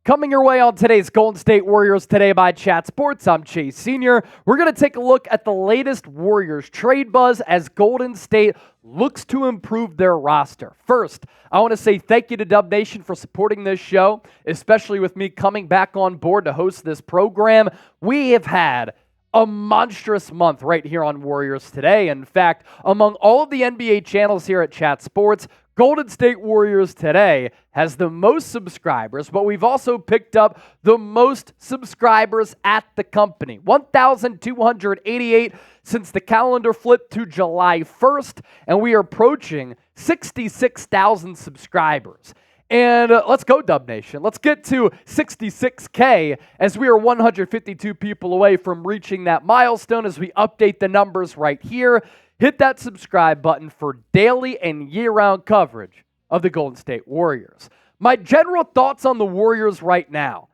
Coming your way on today's Golden State Warriors Today by Chat Sports, I'm Chase Sr. We're going to take a look at the latest Warriors trade buzz as Golden State looks to improve their roster. First, I want to say thank you to Dub Nation for supporting this show, especially with me coming back on board to host this program. We have had a monstrous month right here on Warriors Today. In fact, among all of the NBA channels here at Chat Sports, Golden State Warriors Today has the most subscribers, but we've also picked up the most subscribers at the company. 1,288 since the calendar flipped to July 1st, and we are approaching 66,000 subscribers. And let's go, Dub Nation. Let's get to 66K as we are 152 people away from reaching that milestone as we update the numbers right here. Hit that subscribe button for daily and year-round coverage of the Golden State Warriors. My general thoughts on the Warriors right now.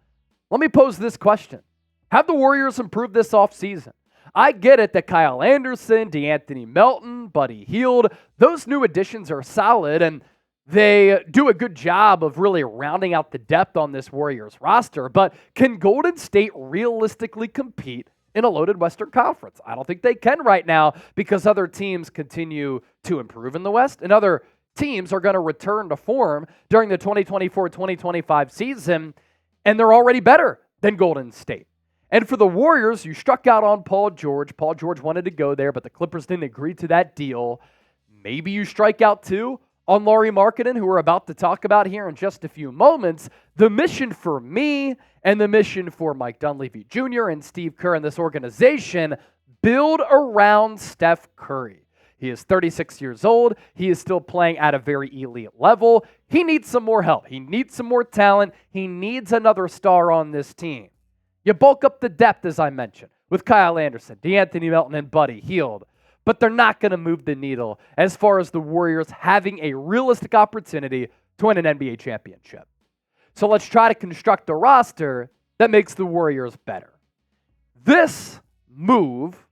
Let me pose this question. Have the Warriors improved this offseason? I get it that Kyle Anderson, DeAnthony Melton, Buddy Hield, those new additions are solid, and they do a good job of really rounding out the depth on this Warriors roster. But can Golden State realistically compete in a loaded Western Conference? I don't think they can right now because other teams continue to improve in the West, and other teams are going to return to form during the 2024-2025 season, and they're already better than Golden State. And for the Warriors, you struck out on Paul George. Paul George wanted to go there, but the Clippers didn't agree to that deal. Maybe you strike out too on Lauri Markkanen, who we're about to talk about here in just a few moments. The mission for me and the mission for Mike Dunleavy Jr. and Steve Kerr and this organization, build around Steph Curry. He is 36 years old. He is still playing at a very elite level. He needs some more help. He needs some more talent. He needs another star on this team. You bulk up the depth, as I mentioned, with Kyle Anderson, DeAnthony Melton, and Buddy Hield. But they're not going to move the needle as far as the Warriors having a realistic opportunity to win an NBA championship. So let's try to construct a roster that makes the Warriors better. This move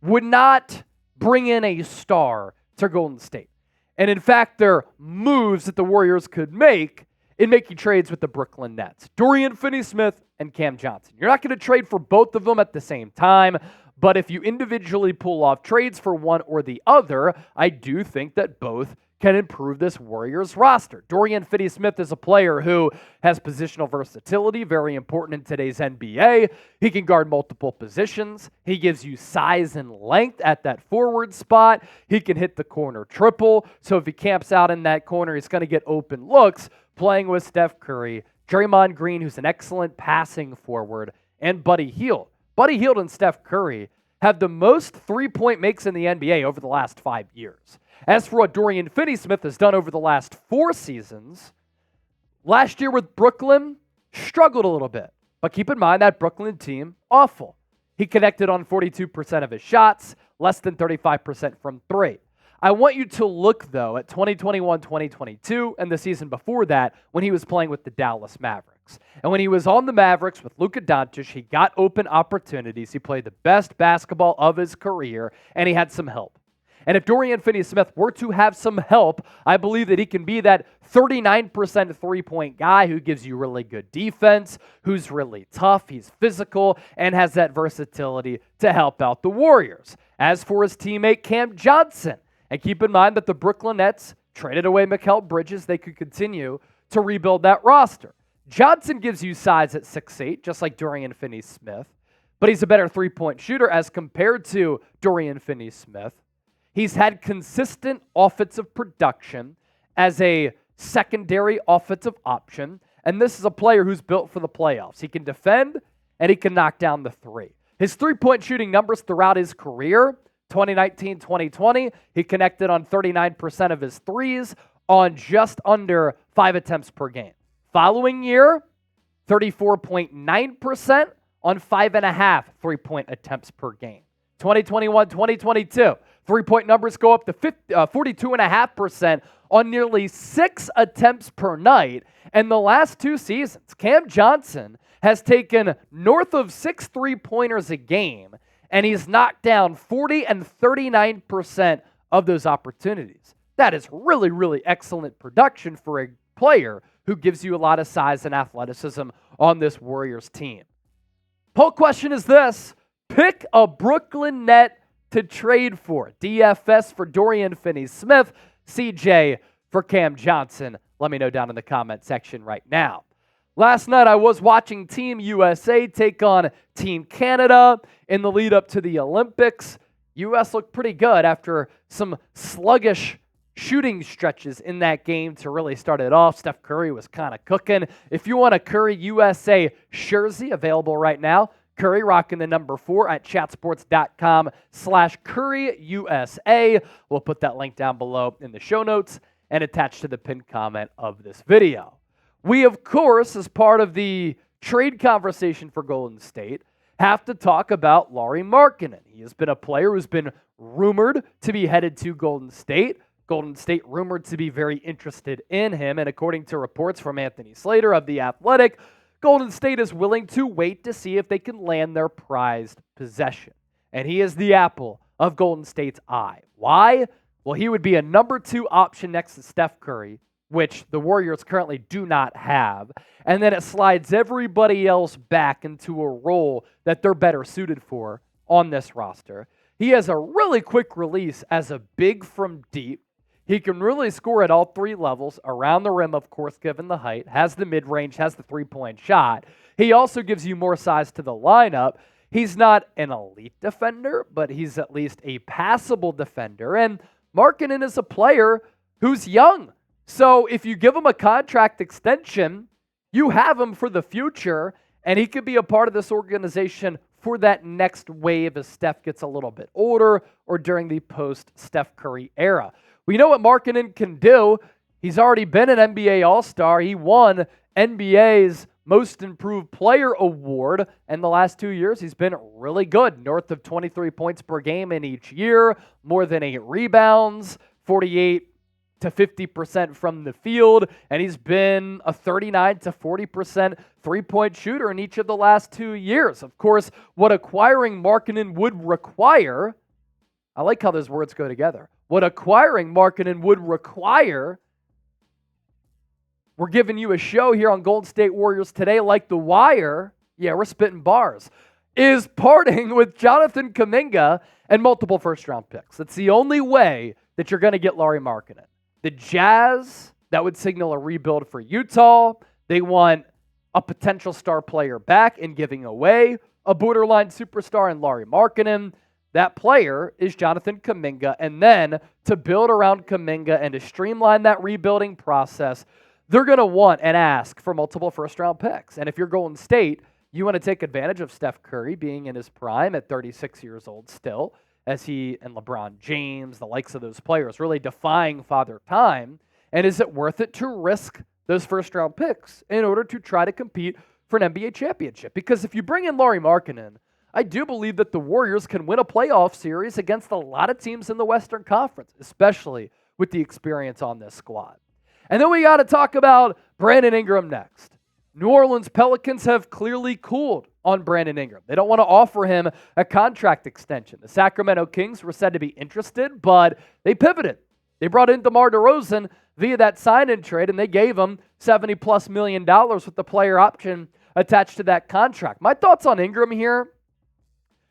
would not bring in a star to Golden State. And in fact, there are moves that the Warriors could make in making trades with the Brooklyn Nets. Dorian Finney-Smith and Cam Johnson. You're not going to trade for both of them at the same time. But if you individually pull off trades for one or the other, I do think that both can improve this Warriors roster. Dorian Finney-Smith is a player who has positional versatility, very important in today's NBA. He can guard multiple positions. He gives you size and length at that forward spot. He can hit the corner triple. So if he camps out in that corner, he's going to get open looks playing with Steph Curry, Draymond Green, who's an excellent passing forward, and Buddy Hield. Buddy Hield and Steph Curry have the most three-point makes in the NBA over the last 5 years. As for what Dorian Finney-Smith has done over the last 4 seasons, last year with Brooklyn, struggled a little bit. But keep in mind that Brooklyn team, awful. He connected on 42% of his shots, less than 35% from three. I want you to look, though, at 2021-2022 and the season before that when he was playing with the Dallas Mavericks. And when he was on the Mavericks with Luka Doncic, he got open opportunities. He played the best basketball of his career, and he had some help. And if Dorian Finney-Smith were to have some help, I believe that he can be that 39% three-point guy who gives you really good defense, who's really tough, he's physical, and has that versatility to help out the Warriors. As for his teammate Cam Johnson, and keep in mind that the Brooklyn Nets traded away Mikal Bridges. They could continue to rebuild that roster. Johnson gives you size at 6'8", just like Dorian Finney-Smith, but he's a better three-point shooter as compared to Dorian Finney-Smith. He's had consistent offensive production as a secondary offensive option, and this is a player who's built for the playoffs. He can defend, and he can knock down the three. His three-point shooting numbers throughout his career, 2019-2020, he connected on 39% of his threes on just under 5 attempts per game. Following year, 34.9% on 5.5 three-point attempts per game. 2021-2022, three-point numbers go up to 42.5% on nearly 6 attempts per night. And the last 2 seasons, Cam Johnson has taken north of 6 three-pointers a game, and he's knocked down 40 and 39% of those opportunities. That is really, really excellent production for a player who gives you a lot of size and athleticism on this Warriors team. Poll question is this: pick a Brooklyn net to trade for. DFS for Dorian Finney-Smith, CJ for Cam Johnson. Let me know down in the comment section right now. Last night I was watching Team USA take on Team Canada in the lead up to the Olympics. U.S. looked pretty good after some sluggish shooting stretches in that game to really start it off. Steph Curry was kind of cooking. If you want a Curry USA jersey, available right now, Curry rocking the number 4 at chatsports.com/CurryUSA. We'll put that link down below in the show notes and attached to the pinned comment of this video. We, of course, as part of the trade conversation for Golden State, have to talk about Lauri Markkanen. He has been a player who's been rumored to be headed to Golden State. Golden State rumored to be very interested in him, and according to reports from Anthony Slater of The Athletic, Golden State is willing to wait to see if they can land their prized possession. And he is the apple of Golden State's eye. Why? Well, he would be a number 2 option next to Steph Curry, which the Warriors currently do not have. And then it slides everybody else back into a role that they're better suited for on this roster. He has a really quick release as a big from deep. He can really score at all 3 levels, around the rim, of course, given the height, has the mid-range, has the three-point shot. He also gives you more size to the lineup. He's not an elite defender, but he's at least a passable defender. And Markkanen is a player who's young. So if you give him a contract extension, you have him for the future, and he could be a part of this organization for that next wave as Steph gets a little bit older or during the post-Steph Curry era. We know what Markkanen can do. He's already been an NBA All-Star. He won NBA's Most Improved Player award, and the last 2 years he's been really good, north of 23 points per game in each year, more than 8 rebounds, 48 to 50% from the field, and he's been a 39 to 40% three-point shooter in each of the last 2 years. Of course, what acquiring Markkanen would require, I like how those words go together. What acquiring Markkanen would require, we're giving you a show here on Golden State Warriors Today like The Wire, yeah, we're spitting bars, is parting with Jonathan Kuminga and multiple first-round picks. That's the only way that you're going to get Lauri Markkanen. The Jazz, that would signal a rebuild for Utah. They want a potential star player back and giving away a borderline superstar in Lauri Markkanen. That player is Jonathan Kuminga. And then to build around Kuminga and to streamline that rebuilding process, they're going to want and ask for multiple first-round picks. And if you're Golden State, you want to take advantage of Steph Curry being in his prime at 36 years old still, as he and LeBron James, the likes of those players, really defying father time. And is it worth it to risk those first-round picks in order to try to compete for an NBA championship? Because if you bring in Lauri Markkanen, I do believe that the Warriors can win a playoff series against a lot of teams in the Western Conference, especially with the experience on this squad. And then we got to talk about Brandon Ingram next. New Orleans Pelicans have clearly cooled on Brandon Ingram. They don't want to offer him a contract extension. The Sacramento Kings were said to be interested, but they pivoted. They brought in DeMar DeRozan via that sign-in trade, and they gave him $70+ million with the player option attached to that contract. My thoughts on Ingram here: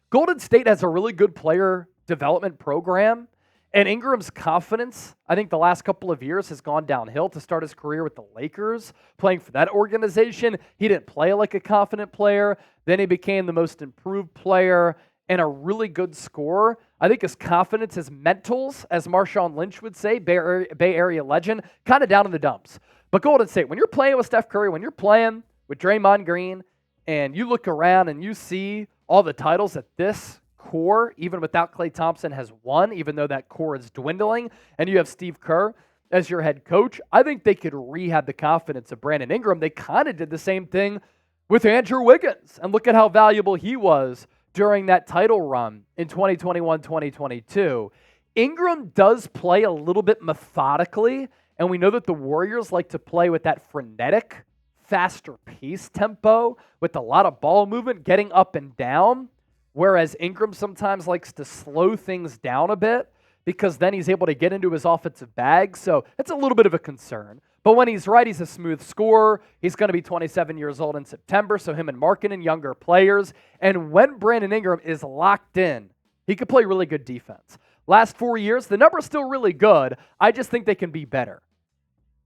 Golden State has a really good player development program, and Ingram's confidence, I think the last couple of years, has gone downhill. To start his career with the Lakers, playing for that organization, he didn't play like a confident player. Then he became the most improved player and a really good scorer. I think his confidence, his mentals, as Marshawn Lynch would say, Bay Area legend, kind of down in the dumps. But Golden State, when you're playing with Steph Curry, when you're playing with Draymond Green, and you look around and you see all the titles that this core, even without Klay Thompson, has won, even though that core is dwindling, and you have Steve Kerr as your head coach, I think they could rehab the confidence of Brandon Ingram. They kind of did the same thing with Andrew Wiggins, and look at how valuable he was during that title run in 2021-2022. Ingram does play a little bit methodically, and we know that the Warriors like to play with that frenetic, faster pace tempo with a lot of ball movement, getting up and down, whereas Ingram sometimes likes to slow things down a bit because then he's able to get into his offensive bag. So it's a little bit of a concern. But when he's right, he's a smooth scorer. He's going to be 27 years old in September, so him and Markkanen, younger players. And when Brandon Ingram is locked in, he could play really good defense. Last 4 years, the number's still really good. I just think they can be better.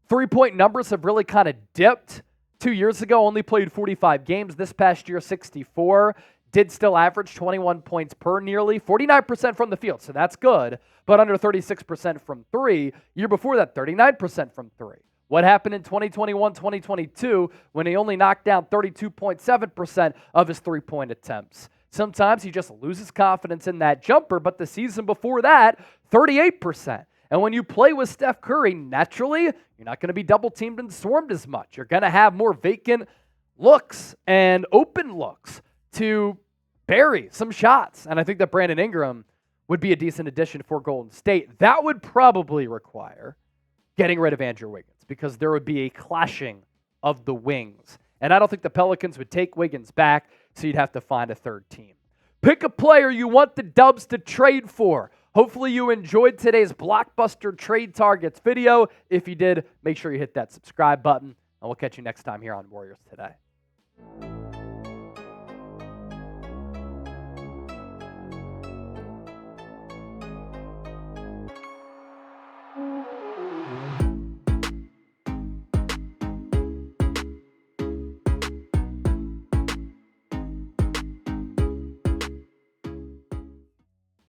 Three-point numbers have really kind of dipped. 2 years ago, only played 45 games. This past year, 64. Did still average 21 points per nearly. 49% from the field, so that's good. But under 36% from three. Year before that, 39% from three. What happened in 2021, 2022 when he only knocked down 32.7% of his three-point attempts? Sometimes he just loses confidence in that jumper, but the season before that, 38%. And when you play with Steph Curry, naturally, you're not going to be double-teamed and swarmed as much. You're going to have more vacant looks and open looks to bury some shots. And I think that Brandon Ingram would be a decent addition for Golden State. That would probably require getting rid of Andrew Wiggins because there would be a clashing of the wings. And I don't think the Pelicans would take Wiggins back, so you'd have to find a third team. Pick a player you want the Dubs to trade for. Hopefully you enjoyed today's Blockbuster Trade Targets video. If you did, make sure you hit that subscribe button, and we'll catch you next time here on Warriors Today.